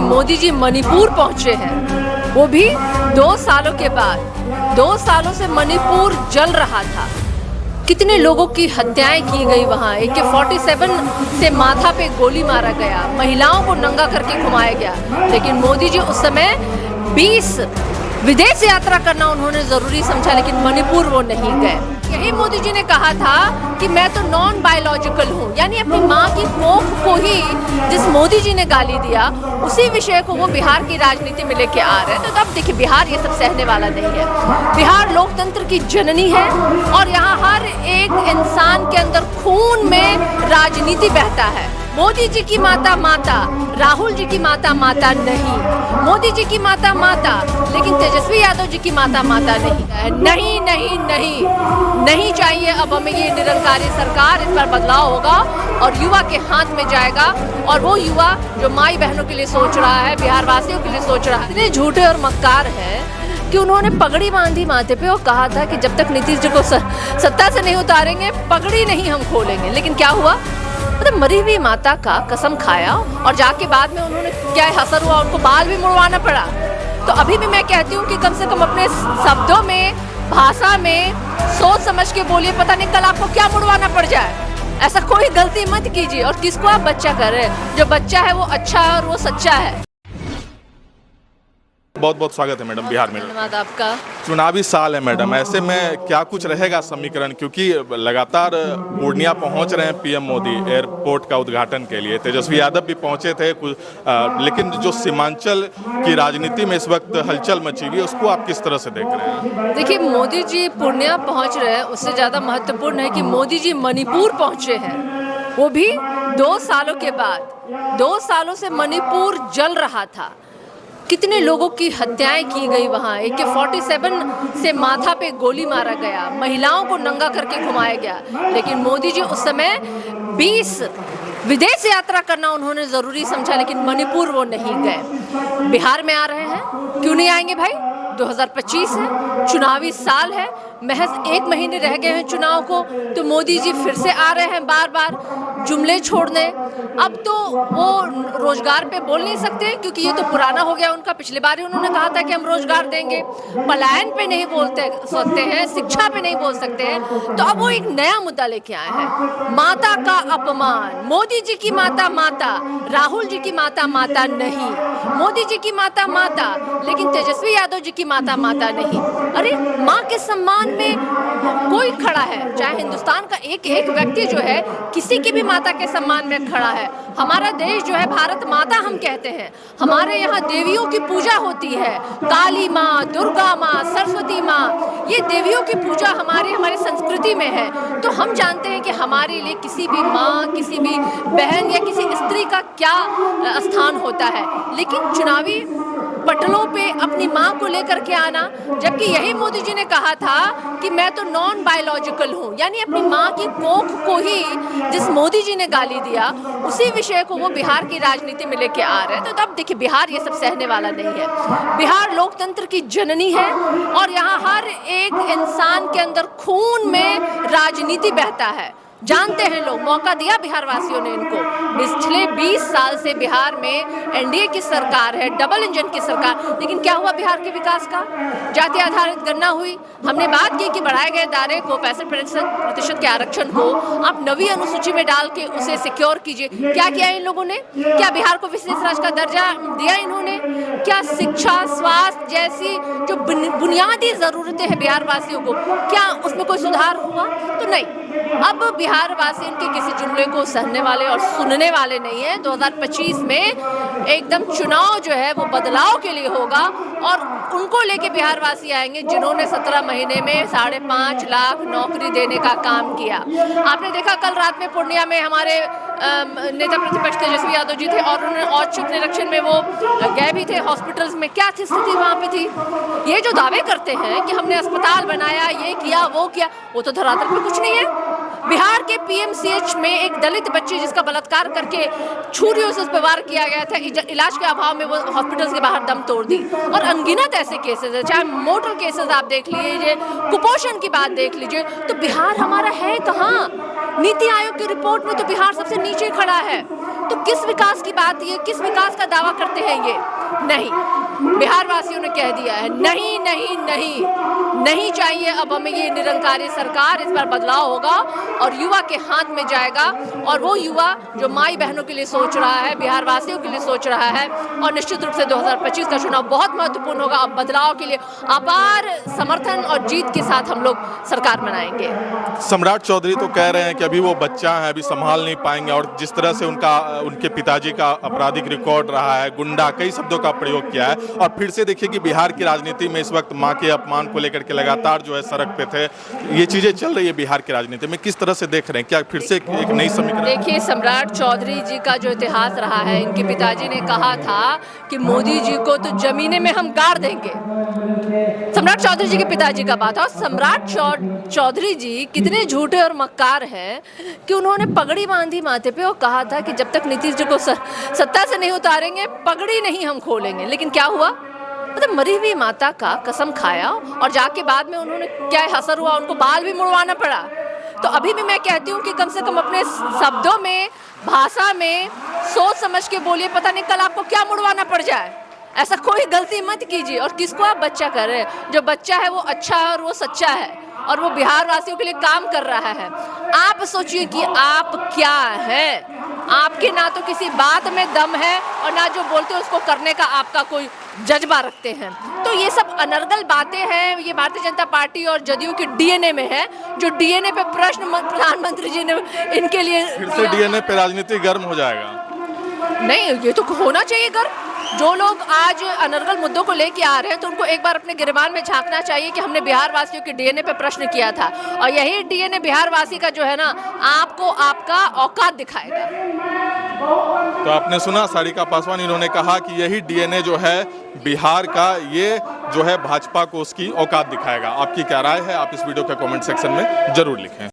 मोदी जी मणिपुर पहुंचे हैं, वो भी 2 सालों के बाद। 2 सालों से मणिपुर जल रहा था, कितने लोगों की हत्याएं की गई वहाँ। AK-47 से माथा पे गोली मारा गया, महिलाओं को नंगा करके घुमाया गया। लेकिन मोदी जी उस समय 20 विदेश यात्रा करना उन्होंने जरूरी समझा, लेकिन मणिपुर वो नहीं गए। यही मोदी जी ने कहा था कि मैं तो नॉन बायोलॉजिकल हूँ, यानी अपनी माँ की कोख को ही जिस मोदी जी ने गाली दिया, उसी विषय को वो बिहार की राजनीति में लेके आ रहे हैं। तो अब देखिए, बिहार ये सब सहने वाला नहीं है। बिहार लोकतंत्र की जननी है और यहाँ हर एक इंसान के अंदर खून में राजनीति बहता है। मोदी जी की माता माता, राहुल जी की माता माता नहीं। मोदी जी की माता माता, लेकिन तेजस्वी यादव जी की माता माता नहीं। नहीं नहीं नहीं नहीं चाहिए। अब हमें ये निरंकारी सरकार, इस पर बदलाव होगा और युवा के हाथ में जाएगा। और वो युवा जो माई बहनों के लिए सोच रहा है, बिहार वासियों के लिए सोच रहा है। इतने झूठे और मक्कार है कि उन्होंने पगड़ी बांधी माथे पे और कहा था कि जब तक नीतीश जी को सत्ता से नहीं उतारेंगे, पगड़ी नहीं हम खोलेंगे। लेकिन क्या हुआ? मतलब मरी हुई माता का कसम खाया और जाके बाद में उन्होंने क्या असर हुआ, उनको बाल भी मुड़वाना पड़ा। तो अभी भी मैं कहती हूँ कि कम से कम अपने शब्दों में, भाषा में सोच समझ के बोलिए। पता नहीं कल आपको क्या मुड़वाना पड़ जाए। ऐसा कोई गलती मत कीजिए। और किसको आप बच्चा कर रहे हैं? जो बच्चा है वो अच्छा है और वो सच्चा है। बहुत बहुत स्वागत है मैडम बिहार में। धन्यवाद आपका। चुनावी साल है मैडम, ऐसे में क्या कुछ रहेगा समीकरण, क्योंकि लगातार पूर्णिया पहुंच रहे हैं पीएम मोदी एयरपोर्ट का उद्घाटन के लिए। तेजस्वी यादव भी पहुंचे थे लेकिन जो सीमांचल की राजनीति में इस वक्त हलचल मची हुई है, उसको आप किस तरह से देख रहे हैं? देखिए, मोदी जी पूर्णिया पहुंच रहे हैं, उससे ज़्यादा महत्वपूर्ण है कि मोदी जी मणिपुर पहुंचे हैं, वो भी 2 सालों के बाद। 2 सालों से मणिपुर जल रहा था, कितने लोगों की हत्याएं की गई वहाँ। AK-47 से माथा पे गोली मारा गया, महिलाओं को नंगा करके घुमाया गया। लेकिन मोदी जी उस समय 20 विदेश यात्रा करना उन्होंने जरूरी समझा, लेकिन मणिपुर वो नहीं गए। बिहार में आ रहे हैं, क्यों नहीं आएंगे भाई? 2025 है, चुनावी साल है, महज 1 महीने रह गए हैं चुनाव को, तो मोदी जी फिर से आ रहे हैं बार बार जुमले छोड़ने। अब तो वो रोजगार पे बोल नहीं सकते, क्योंकि ये तो पुराना हो गया उनका। पिछली बार ही उन्होंने कहा था कि हम रोजगार देंगे। पलायन पे नहीं बोलते सकते हैं, शिक्षा पे नहीं बोल सकते हैं। तो अब वो एक नया मुद्दा लेके आए हैं, माता का अपमान। मोदी जी की माता माता, राहुल जी की माता माता नहीं। मोदी जी की माता माता, लेकिन तेजस्वी यादव जी की माता माता नहीं। अरे, माँ के सम्मान में कोई खड़ा है, चाहे हिंदुस्तान का एक एक व्यक्ति जो है किसी की भी माता के सम्मान में खड़ा है। हमारा देश जो है भारत माता हम कहते हैं। हमारे यहाँ देवियों की पूजा होती है, काली माँ, दुर्गा माँ, सरस्वती माँ, ये देवियों की पूजा हमारे संस्कृति में है। तो हम जानते हैं कि हमारे लिए किसी भी माँ, किसी भी बहन या किसी स्त्री का क्या स्थान होता है। लेकिन चुनावी पटलों पे अपनी माँ को लेकर के आना, जबकि यही मोदी जी ने कहा था कि मैं तो नॉन बायोलॉजिकल हूँ, यानी अपनी माँ की कोख को ही जिस मोदी जी ने गाली दिया, उसी विषय को वो बिहार की राजनीति में लेके आ रहे हैं। तो अब देखिए, बिहार ये सब सहने वाला नहीं है। बिहार लोकतंत्र की जननी है और यहाँ हर एक इंसान के अंदर खून में राजनीति बहता है। जानते हैं लोग, मौका दिया बिहार वासियों ने इनको। पिछले 20 साल से बिहार में एनडीए की सरकार है, डबल इंजन की सरकार। लेकिन क्या हुआ बिहार के विकास का? जाति आधारित गणना हुई, हमने बात की कि बढ़ाए गए दायरे को, 65% के आरक्षण को आप 9वीं अनुसूची में डाल के उसे सिक्योर कीजिए। क्या किया इन लोगों ने? क्या बिहार को विशेष राज्य का दर्जा दिया इन्होंने? क्या शिक्षा, स्वास्थ्य जैसी जो बुनियादी जरूरतें हैं बिहार वासियों को, क्या उसमें कोई सुधार हुआ? तो नहीं। अब बिहार वासी इनके किसी जुमले को सहने वाले और सुनने वाले नहीं है। 2025 में एकदम चुनाव जो है वो बदलाव के लिए होगा और उनको लेके बिहार वासी आएंगे जिन्होंने 17 महीने में 5.5 लाख नौकरी देने का काम किया। आपने देखा कल रात में पूर्णिया में हमारे नेता प्रतिपक्ष तेजस्वी यादव जी थे और उन्होंने औचक निरीक्षण में वो गए भी थे हॉस्पिटल्स में। क्या थी स्थिति वहाँ पे थी? ये जो दावे करते हैं कि हमने अस्पताल बनाया, ये किया, वो किया, वो तो धरातल पे कुछ नहीं है। बिहार के पीएमसीएच में एक दलित बच्ची जिसका बलात्कार करके छुरियों से उस पर वार किया गया था, इलाज के अभाव में वो हॉस्पिटल्स के बाहर दम तोड़ दी। और अनगिनत ऐसे केसेस है, चाहे मोटर केसेस आप देख लीजिए, कुपोषण की बात देख लीजिए। तो बिहार हमारा है कहाँ? नीति आयोग की रिपोर्ट में तो बिहार सबसे नीचे खड़ा है। तो किस विकास की बात ये, किस विकास का दावा करते हैं ये? नहीं, बिहार वासियों ने कह दिया है नहीं नहीं नहीं, नहीं चाहिए अब हमें ये निरंकारी सरकार। इस बार बदलाव होगा और युवा के हाथ में जाएगा, और वो युवा जो माई बहनों के लिए सोच रहा है, बिहार वासियों के लिए सोच रहा है। और निश्चित रूप से 2025 का चुनाव बहुत महत्वपूर्ण होगा। अब बदलाव के लिए अपार समर्थन और जीत के साथ हम लोग सरकार बनाएंगे। सम्राट चौधरी तो कह रहे हैं कि अभी वो बच्चा है, अभी संभाल नहीं पाएंगे, और जिस तरह से उनके पिताजी का आपराधिक रिकॉर्ड रहा है, गुंडा, कई शब्दों का प्रयोग किया है। और फिर से देखिए कि बिहार की राजनीति में इस वक्त मां के अपमान को लेकर के लगातार जो है सड़क पे थे, ये चीजें चल रही है बिहार की राजनीति में। किस तरह से देख रहे हैं, क्या फिर से एक नई समीकरण? देखिए, सम्राट चौधरी जी का जो इतिहास रहा है, इनके पिताजी ने कहा था कि मोदी जी को तो जमीने में हम गाड़ देंगे। सम्राट चौधरी जी के पिताजी का बात है। और सम्राट चौधरी जी कितने झूठे और मक्कार हैं कि उन्होंने पगड़ी बांधी माथे पे और कहा था कि जब तक नीतीश जी को सत्ता से नहीं उतारेंगे, पगड़ी नहीं हम खोलेंगे। लेकिन क्या हुआ? मतलब मरी हुई माता का कसम खाया, और जाके बाद में उन्होंने क्या असर हुआ, उनको बाल भी मुड़वाना पड़ा। तो अभी भी मैं कहती हूँ कि कम से कम अपने शब्दों में, भाषा में सोच समझ के बोलिए। पता नहीं कल आपको क्या मुड़वाना पड़ जाए। ऐसा कोई गलती मत कीजिए। और किसको आप बच्चा कर रहे हैं? जो बच्चा है वो अच्छा है और वो सच्चा है, और वो बिहार वासियों के लिए काम कर रहा है। आप सोचिए कि आप क्या है। आपके ना तो किसी बात में दम है, और ना जो बोलते हैं उसको करने का आपका कोई जज्बा रखते हैं। तो ये सब अनर्गल बातें हैं। ये भारतीय जनता पार्टी और जदयू की डीएनए में है, जो डीएनए पे प्रश्न प्रधानमंत्री जी ने इनके लिए फिर से डीएनए पे राजनीति गर्म हो जाएगा। नहीं, ये तो होना चाहिए गर्म। जो लोग आज अनर्गल मुद्दों को लेके आ रहे हैं, तो उनको एक बार अपने गिरबान में झांकना चाहिए कि हमने बिहार वासियों के डीएनए पे प्रश्न किया था, और यही डीएनए बिहार वासी का जो है ना, आपको आपका औकात दिखाएगा। तो आपने सुना सारिका पासवान, इन्होंने कहा कि यही डीएनए जो है बिहार का, ये जो है भाजपा को उसकी औकात दिखाएगा। आपकी क्या राय है? आप इस वीडियो के कमेंट सेक्शन में जरूर लिखें।